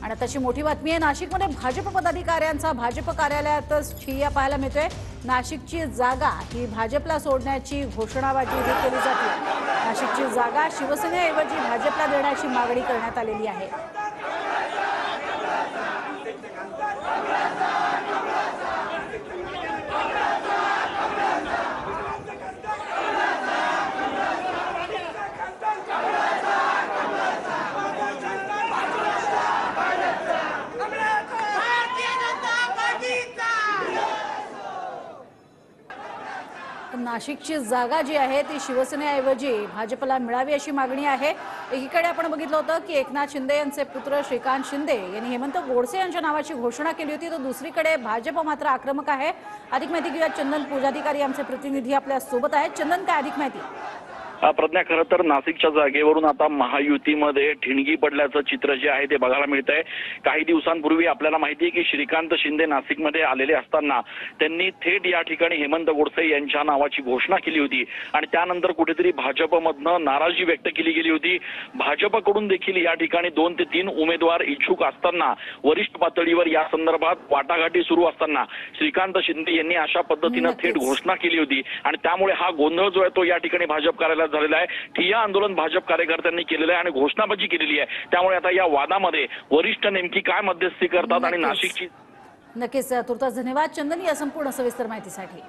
आणि त्याची मोठी बातमी आहे, नाशिकमध्ये भाजप पदाधिकाऱ्यांचा भाजप कार्यालयातच ठिय्या पाहायला मिळतोय। नाशिकची जागा ही भाजपला सोडण्याची घोषणाबाजी केली जाते। नाशिकची जागा शिवसेनेऐवजी भाजपला देण्याची मागणी करण्यात आलेली आहे। नाशिकची जागा जी आहे ती शिवसेनेऐवजी भाजपला मिळावी अशी मागणी आहे। एकीकडे आपण बघितलं होतं की एकनाथ शिंदे यांचे पुत्र श्रीकांत शिंदे यांनी हेमंत गोडसे यांच्या नावाची घोषणा केली होती, तर दुसरीकडे भाजप मात्र आक्रमक आहे। अधिक माहिती घेऊया, चंदन पूजाधिकारी आमचे प्रतिनिधी आपल्या सोबत आहेत। चंदन, काय अधिक माहिती? प्रज्ञा, खरं तर नाशिकच्या जागेवरून आता महायुतीमध्ये ठिणगी पडल्याचं चित्र जे आहे ते बघायला मिळतंय। काही दिवसांपूर्वी आपल्याला माहिती आहे की श्रीकांत शिंदे नाशिकमध्ये आलेले असताना त्यांनी थेट या ठिकाणी हेमंत गोडसे यांच्या नावाची घोषणा केली होती आणि त्यानंतर कुठेतरी भाजपमधनं नाराजी व्यक्त केली गेली होती। भाजपकडून देखील या ठिकाणी 2 ते 3 उमेदवार इच्छुक असताना वरिष्ठ पातळीवर या संदर्भात वाटाघाटी सुरू असताना श्रीकांत शिंदे यांनी अशा पद्धतीनं थेट घोषणा केली होती आणि त्यामुळे हा गोंधळ जो आहे तो या ठिकाणी भाजप कार्यालयात झालेला आहे। ठिय्या आंदोलन भाजप कार्यकर्त्यांनी केलेलं आहे आणि घोषणाबाजी केलेली आहे। त्यामुळे आता या वादामध्ये वरिष्ठ नेमकी काय मध्यस्थी करतात आणि नाशिकची नक्कीच तुर्तास धन्यवाद चंदन या संपूर्ण सविस्तर माहितीसाठी।